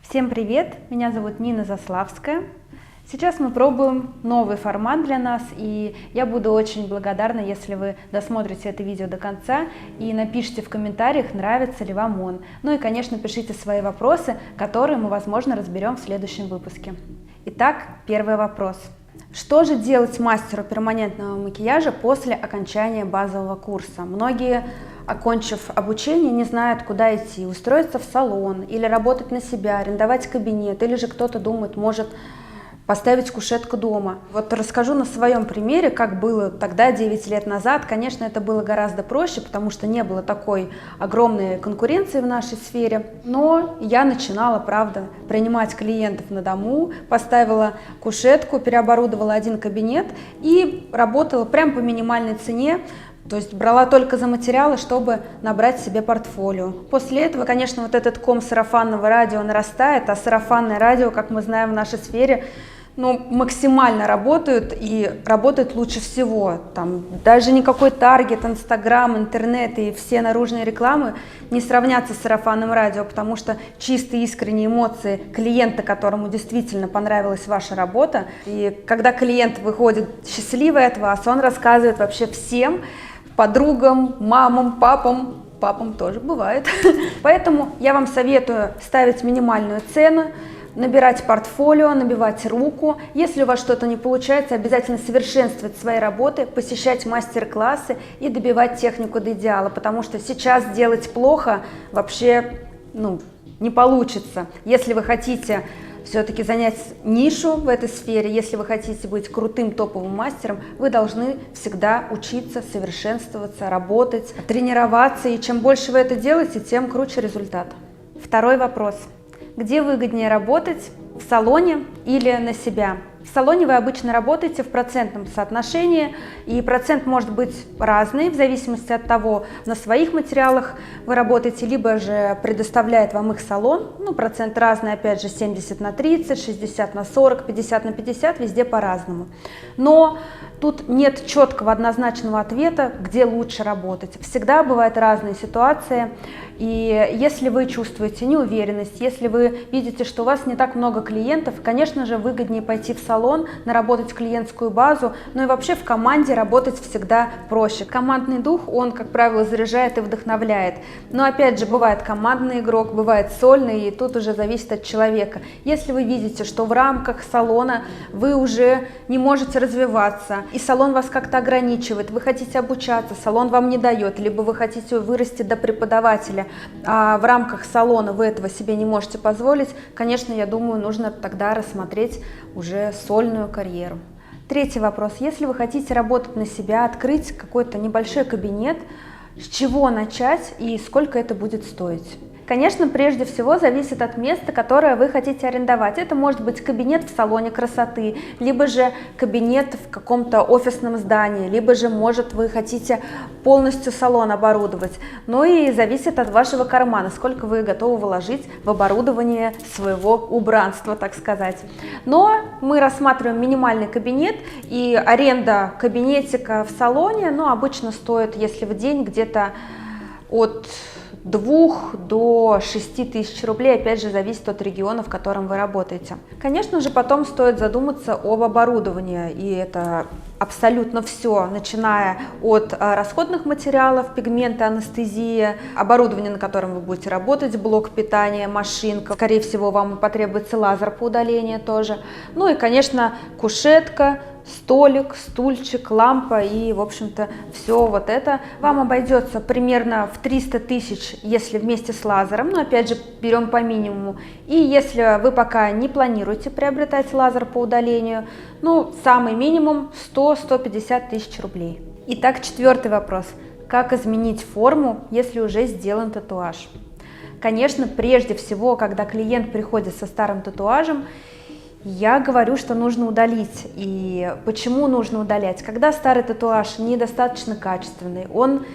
Всем привет! Меня зовут Нина Заславская. Сейчас мы пробуем новый формат для нас, и я буду очень благодарна, если вы досмотрите это видео до конца и напишите в комментариях, нравится ли вам он. Ну и, конечно, пишите свои вопросы, которые мы, возможно, разберем в следующем выпуске. Итак, первый вопрос. Что же делать мастеру перманентного макияжа после окончания базового курса? Многие, окончив обучение, не знают, куда идти, устроиться в салон или работать на себя, арендовать кабинет, или же кто-то думает, может поставить кушетку дома. Вот расскажу на своем примере, как было тогда, 9 лет назад. Конечно, это было гораздо проще, потому что не было такой огромной конкуренции в нашей сфере. Но я начинала, правда, принимать клиентов на дому, поставила кушетку, переоборудовала один кабинет и работала прям по минимальной цене. То есть брала только за материалы, чтобы набрать себе портфолио. После этого, конечно, вот этот ком сарафанного радио нарастает, а сарафанное радио, как мы знаем в нашей сфере, максимально работают и работают лучше всего. Там даже никакой таргет, инстаграм, интернет и все наружные рекламы не сравнятся с сарафанным радио, потому что чистые искренние эмоции клиента, которому действительно понравилась ваша работа. И когда клиент выходит счастливый от вас, он рассказывает вообще всем, подругам, мамам, папам тоже бывает. Поэтому я вам советую ставить минимальную цену, набирать портфолио, набивать руку. Если у вас что-то не получается, обязательно совершенствовать свои работы, посещать мастер-классы и добивать технику до идеала, потому что сейчас делать плохо вообще не получится. Если вы хотите все-таки занять нишу в этой сфере, если вы хотите быть крутым топовым мастером, вы должны всегда учиться, совершенствоваться, работать, тренироваться, и чем больше вы это делаете, тем круче результат. Второй вопрос. Где выгоднее работать, в салоне или на себя? В салоне вы обычно работаете в процентном соотношении, и процент может быть разный в зависимости от того, на своих материалах вы работаете, либо же предоставляет вам их салон. Процент разный, опять же, 70 на 30, 60 на 40, 50 на 50, везде по-разному. Но тут нет четкого однозначного ответа, где лучше работать. Всегда бывают разные ситуации, и если вы чувствуете неуверенность, если вы видите, что у вас не так много клиентов, конечно же, выгоднее пойти в салон, наработать клиентскую базу, но и вообще в команде работать всегда проще. Командный дух, он, как правило, заряжает и вдохновляет. Но опять же, бывает командный игрок, бывает сольный, и тут уже зависит от человека. Если вы видите, что в рамках салона вы уже не можете развиваться, и салон вас как-то ограничивает, вы хотите обучаться, салон вам не дает, либо вы хотите вырасти до преподавателя, а в рамках салона вы этого себе не можете позволить, конечно, я думаю, нужно тогда рассмотреть уже сольную карьеру. Третий вопрос. Если вы хотите работать на себя, открыть какой-то небольшой кабинет, с чего начать и сколько это будет стоить? Конечно, прежде всего зависит от места, которое вы хотите арендовать. Это может быть кабинет в салоне красоты, либо же кабинет в каком-то офисном здании, либо же, может, вы хотите полностью салон оборудовать. Ну и зависит от вашего кармана, сколько вы готовы вложить в оборудование своего убранства, так сказать. Но мы рассматриваем минимальный кабинет, и аренда кабинетика в салоне, обычно стоит, если в день, где-то от 2 до 6 тысяч рублей, опять же, зависит от региона, в котором вы работаете. Конечно же, потом стоит задуматься об оборудовании, и это абсолютно все, начиная от расходных материалов, пигменты, анестезия, оборудование, на котором вы будете работать, блок питания, машинка, скорее всего, вам потребуется лазер по удалению тоже, и, конечно, кушетка, столик, стульчик, лампа и, в общем-то, все вот это вам обойдется примерно в 300 тысяч, если вместе с лазером, но опять же берем по минимуму. И если вы пока не планируете приобретать лазер по удалению, самый минимум 100-150 тысяч рублей. Итак, четвертый вопрос. Как изменить форму, если уже сделан татуаж? Конечно, прежде всего, когда клиент приходит со старым татуажем, я говорю, что нужно удалить. И почему нужно удалять? Когда старый татуаж недостаточно качественный, он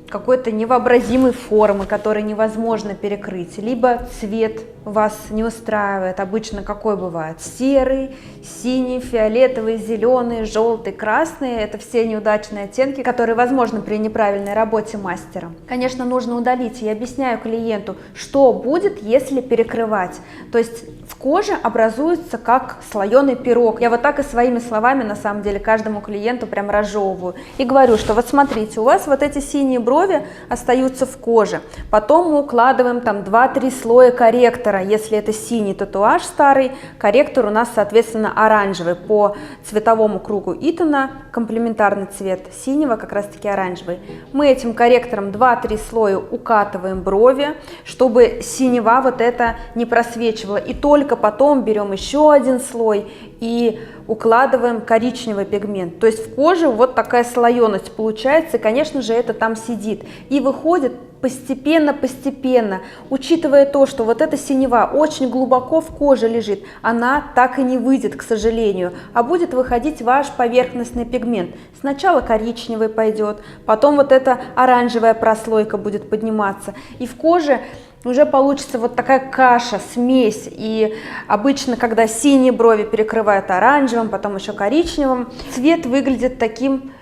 какой-то невообразимой формы, который невозможно перекрыть, либо цвет вас не устраивает, обычно какой бывает? Серый, синий, фиолетовый, зеленый, желтый, красный. Это все неудачные оттенки, которые возможны при неправильной работе мастера. Конечно, нужно удалить. Я объясняю клиенту, что будет, если перекрывать. То есть в коже образуется как слоеный пирог. Я вот так и своими словами, на самом деле, каждому клиенту прям разжевываю. И говорю, что вот смотрите, у вас вот эти синие брови остаются в коже. Потом мы укладываем там 2-3 слоя корректора. Если это синий татуаж старый, корректор у нас, соответственно, оранжевый. По цветовому кругу Итона комплементарный цвет синего, как раз таки оранжевый. Мы этим корректором 2-3 слоя укатываем брови, чтобы синева вот это не просвечивала. И только потом берем еще один слой и укладываем коричневый пигмент. То есть в коже вот такая слоеность получается, и, конечно же, это там сидит. И выходит постепенно, учитывая то, что вот эта синева очень глубоко в коже лежит, она так и не выйдет, к сожалению, а будет выходить ваш поверхностный пигмент. Сначала коричневый пойдет, потом вот эта оранжевая прослойка будет подниматься, и в коже уже получится вот такая каша, смесь. И обычно, когда синие брови перекрывают оранжевым, потом еще коричневым, цвет выглядит таким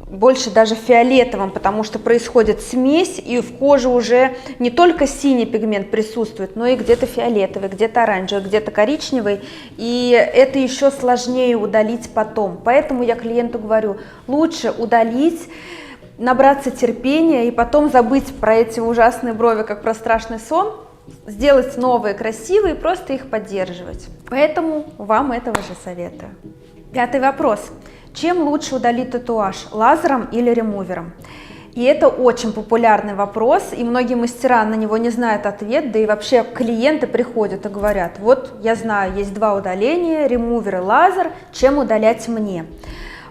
больше даже фиолетовым, потому что происходит смесь, и в коже уже не только синий пигмент присутствует, но и где-то фиолетовый, где-то оранжевый, где-то коричневый, и это еще сложнее удалить потом. Поэтому я клиенту говорю, лучше удалить, набраться терпения и потом забыть про эти ужасные брови, как про страшный сон, сделать новые, красивые, просто их поддерживать. Поэтому вам этого же советую. 5-й вопрос. Чем лучше удалить татуаж, лазером или ремувером? И это очень популярный вопрос, и многие мастера на него не знают ответ, да и вообще клиенты приходят и говорят, вот я знаю, есть 2 удаления, ремувер и лазер, чем удалять мне?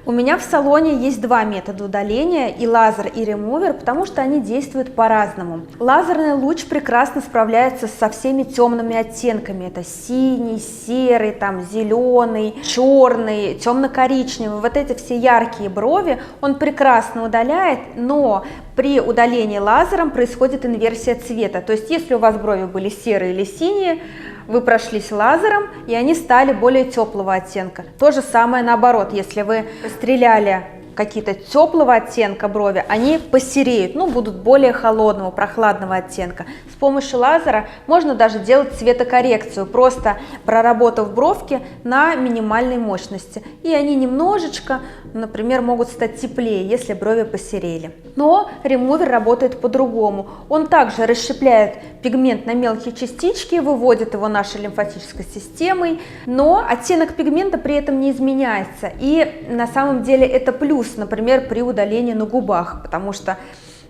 У меня в салоне есть 2 метода удаления, и лазер, и ремувер, потому что они действуют по-разному. Лазерный луч прекрасно справляется со всеми темными оттенками. Это синий, серый, там, зеленый, черный, темно-коричневый. Вот эти все яркие брови он прекрасно удаляет, но при удалении лазером происходит инверсия цвета. То есть если у вас брови были серые или синие, вы прошлись лазером, и они стали более теплого оттенка. То же самое наоборот, если вы стреляли какие-то теплого оттенка брови, они посереют, ну, будут более холодного, прохладного оттенка. С помощью лазера можно даже делать цветокоррекцию, просто проработав бровки на минимальной мощности. И они немножечко, например, могут стать теплее, если брови посерели. Но ремувер работает по-другому. Он также расщепляет пигмент на мелкие частички, выводит его нашей лимфатической системой, но оттенок пигмента при этом не изменяется. И на самом деле это плюс, например, при удалении на губах, потому что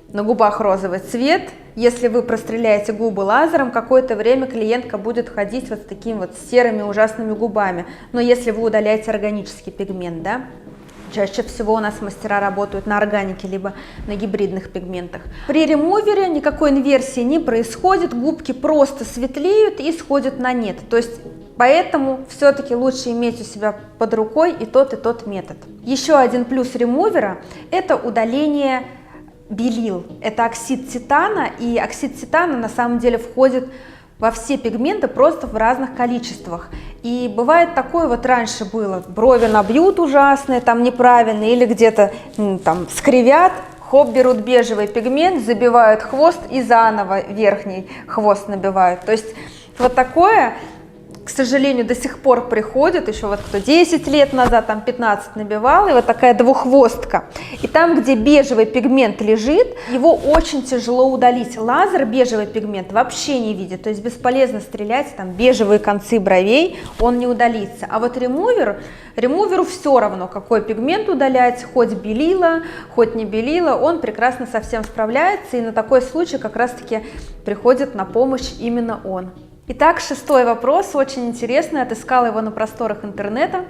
на губах розовый цвет. Если вы простреляете губы лазером, какое-то время клиентка будет ходить вот с такими вот серыми ужасными губами. Но если вы удаляете органический пигмент, да, чаще всего у нас мастера работают на органике, либо на гибридных пигментах. При ремувере никакой инверсии не происходит, губки просто светлеют и сходят на нет. То есть поэтому все-таки лучше иметь у себя под рукой и тот метод. Еще один плюс ремувера – это удаление белил. Это оксид титана, и оксид титана на самом деле входит во все пигменты просто в разных количествах. И бывает такое, вот раньше было, брови набьют ужасные, там неправильно, или где-то там скривят, хоп, берут бежевый пигмент, забивают хвост и заново верхний хвост набивают. То есть вот такое, к сожалению, до сих пор приходит, еще вот кто 10 лет назад, там 15 набивал, и вот такая двуххвостка. И там, где бежевый пигмент лежит, его очень тяжело удалить. Лазер бежевый пигмент вообще не видит, то есть бесполезно стрелять, там бежевые концы бровей, он не удалится. А вот ремуверу все равно, какой пигмент удалять, хоть белила, хоть не белила, он прекрасно со всем справляется, и на такой случай как раз-таки приходит на помощь именно он. Итак, 6-й вопрос, очень интересный, отыскала его на просторах интернета,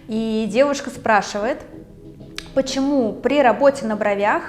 и девушка спрашивает, почему при работе на бровях,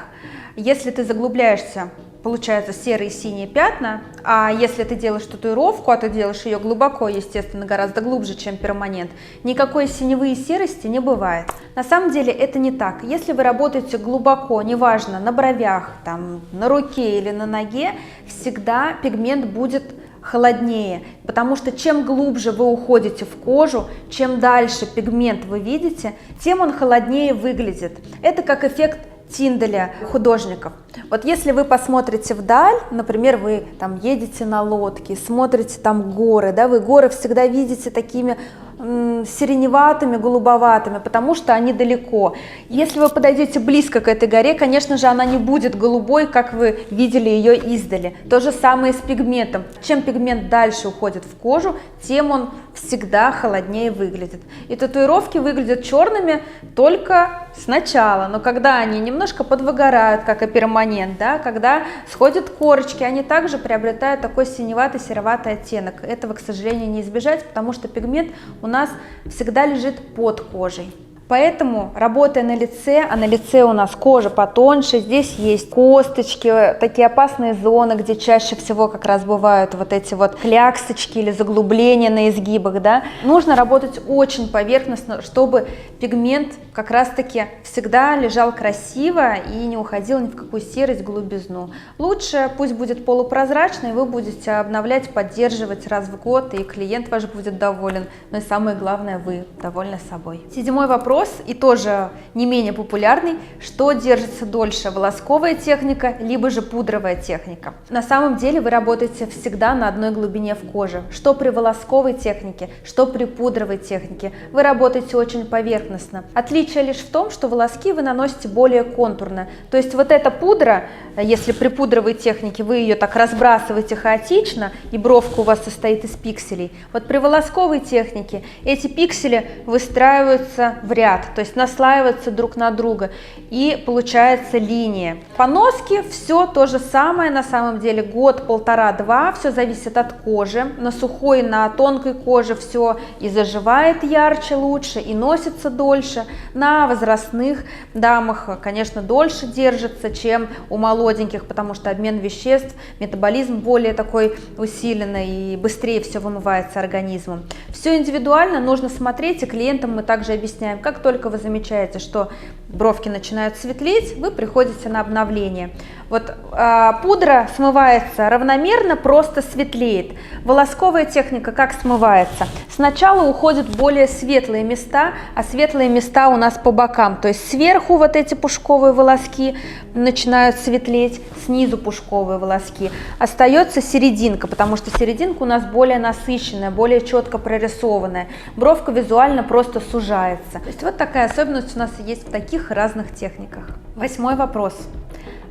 если ты заглубляешься получаются серые и синие пятна, а если ты делаешь татуировку, а ты делаешь ее глубоко, естественно, гораздо глубже, чем перманент, никакой синевы и серости не бывает. На самом деле это не так. Если вы работаете глубоко, неважно, на бровях, там, на руке или на ноге, всегда пигмент будет холоднее, потому что чем глубже вы уходите в кожу, чем дальше пигмент вы видите, тем он холоднее выглядит. Это как эффект Тиндаля художников. Вот если вы посмотрите вдаль, например, вы там едете на лодке, смотрите там горы, да, вы горы всегда видите такими сиреневатыми, голубоватыми, потому что они далеко. Если вы подойдете близко к этой горе, конечно же, она не будет голубой, как вы видели ее издали. То же самое и с пигментом. Чем пигмент дальше уходит в кожу, тем он всегда холоднее выглядит. И татуировки выглядят черными только сначала, но когда они немножко подвыгорают, как и перманент, да, когда сходят корочки, они также приобретают такой синеватый, сероватый оттенок. Этого, к сожалению, не избежать, потому что пигмент у нас всегда лежит под кожей. Поэтому, работая на лице, а на лице у нас кожа потоньше, здесь есть косточки, такие опасные зоны, где чаще всего как раз бывают вот эти вот кляксочки или заглубления на изгибах, да, нужно работать очень поверхностно, чтобы пигмент как раз-таки всегда лежал красиво и не уходил ни в какую серость, голубизну. Лучше пусть будет полупрозрачный, вы будете обновлять, поддерживать раз в год, и клиент ваш будет доволен, но и самое главное, вы довольны собой. 7-й вопрос. И тоже не менее популярный: что держится дольше, волосковая техника либо же пудровая техника? На самом деле вы работаете всегда на одной глубине в коже, что при волосковой технике, что при пудровой технике. Вы работаете очень поверхностно. Отличие лишь в том, что волоски вы наносите более контурно. То есть вот эта пудра, если при пудровой технике вы ее так разбрасываете хаотично, и бровка у вас состоит из пикселей, вот при волосковой технике эти пиксели выстраиваются в ряд, то есть наслаиваются друг на друга, и получается линия. По носке все то же самое, на самом деле год, полтора, два, все зависит от кожи. На сухой, на тонкой коже все и заживает ярче, лучше, и носится дольше. На возрастных дамах, конечно, дольше держится, чем у молоденьких, потому что обмен веществ, метаболизм более такой усиленный, и быстрее все вымывается организмом. Все индивидуально, нужно смотреть, и клиентам мы также объясняем, как только вы замечаете, что бровки начинают светлеть, вы приходите на обновление. Вот пудра смывается равномерно, просто светлеет. Волосковая техника как смывается? Сначала уходят более светлые места, а светлые места у нас по бокам. То есть сверху вот эти пушковые волоски начинают светлеть, снизу пушковые волоски. Остается серединка, потому что серединка у нас более насыщенная, более четко прорисованная. Бровка визуально просто сужается. То есть вот такая особенность у нас есть в таких разных техниках. 8-й вопрос.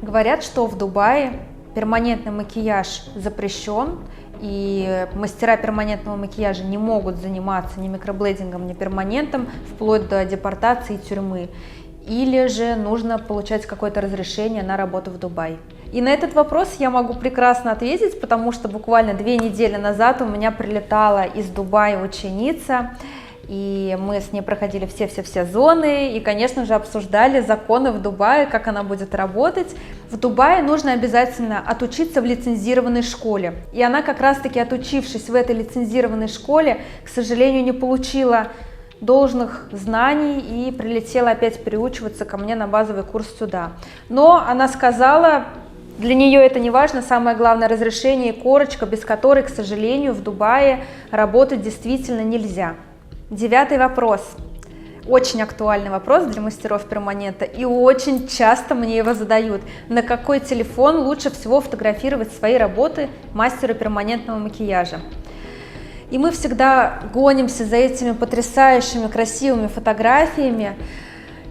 Говорят, что в Дубае перманентный макияж запрещен, и мастера перманентного макияжа не могут заниматься ни микроблейдингом, ни перманентом, вплоть до депортации и тюрьмы. Или же нужно получать какое-то разрешение на работу в Дубае. И на этот вопрос я могу прекрасно ответить, потому что буквально 2 недели назад у меня прилетала из Дубая ученица, и мы с ней проходили все зоны, и, конечно же, обсуждали законы в Дубае, как она будет работать. В Дубае нужно обязательно отучиться в лицензированной школе. И она как раз-таки, отучившись в этой лицензированной школе, к сожалению, не получила должных знаний и прилетела опять переучиваться ко мне на базовый курс сюда. Но она сказала, для нее это не важно, самое главное разрешение и корочка, без которой, к сожалению, в Дубае работать действительно нельзя. 9-й вопрос. Очень актуальный вопрос для мастеров перманента, и очень часто мне его задают. На какой телефон лучше всего фотографировать свои работы мастеру перманентного макияжа? И мы всегда гонимся за этими потрясающими, красивыми фотографиями.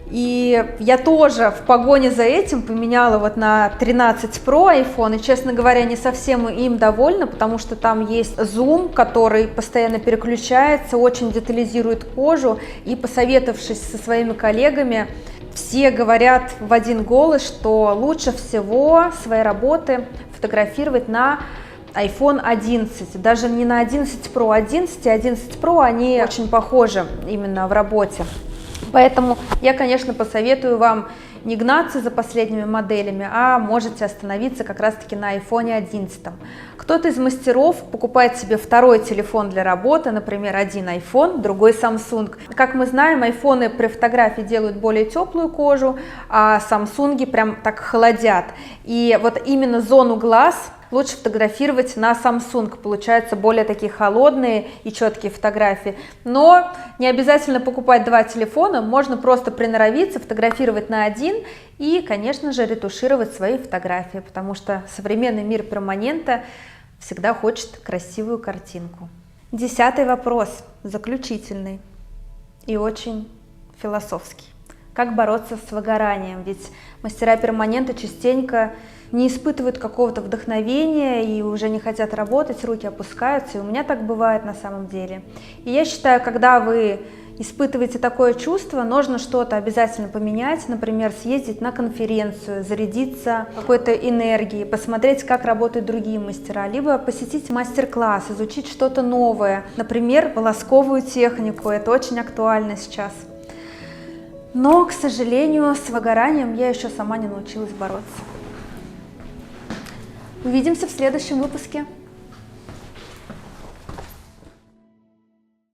И я тоже в погоне за этим поменяла вот на 13 Pro iPhone, и, честно говоря, не совсем им довольна, потому что там есть зум, который постоянно переключается, очень детализирует кожу, и, посоветовавшись со своими коллегами, все говорят в один голос, что лучше всего свои работы фотографировать на iPhone 11, даже не на 11 Pro, 11 и 11 Pro, они очень похожи именно в работе. Поэтому я, конечно, посоветую вам не гнаться за последними моделями, а можете остановиться как раз-таки на iPhone 11. Кто-то из мастеров покупает себе второй телефон для работы, например, один iPhone, другой Samsung. Как мы знаем, айфоны при фотографии делают более теплую кожу, а Samsung прям так холодят. И вот именно зону глаз лучше фотографировать на Samsung, получаются более такие холодные и четкие фотографии. Но не обязательно покупать два телефона, можно просто приноровиться, фотографировать на один и, конечно же, ретушировать свои фотографии, потому что современный мир перманента всегда хочет красивую картинку. 10-й вопрос, заключительный и очень философский. Как бороться с выгоранием? Ведь мастера перманента частенько не испытывают какого-то вдохновения и уже не хотят работать, руки опускаются, и у меня так бывает на самом деле. И я считаю, когда вы испытываете такое чувство, нужно что-то обязательно поменять, например, съездить на конференцию, зарядиться какой-то энергией, посмотреть, как работают другие мастера, либо посетить мастер-класс, изучить что-то новое, например, волосковую технику, это очень актуально сейчас. Но, к сожалению, с выгоранием я еще сама не научилась бороться. Увидимся в следующем выпуске.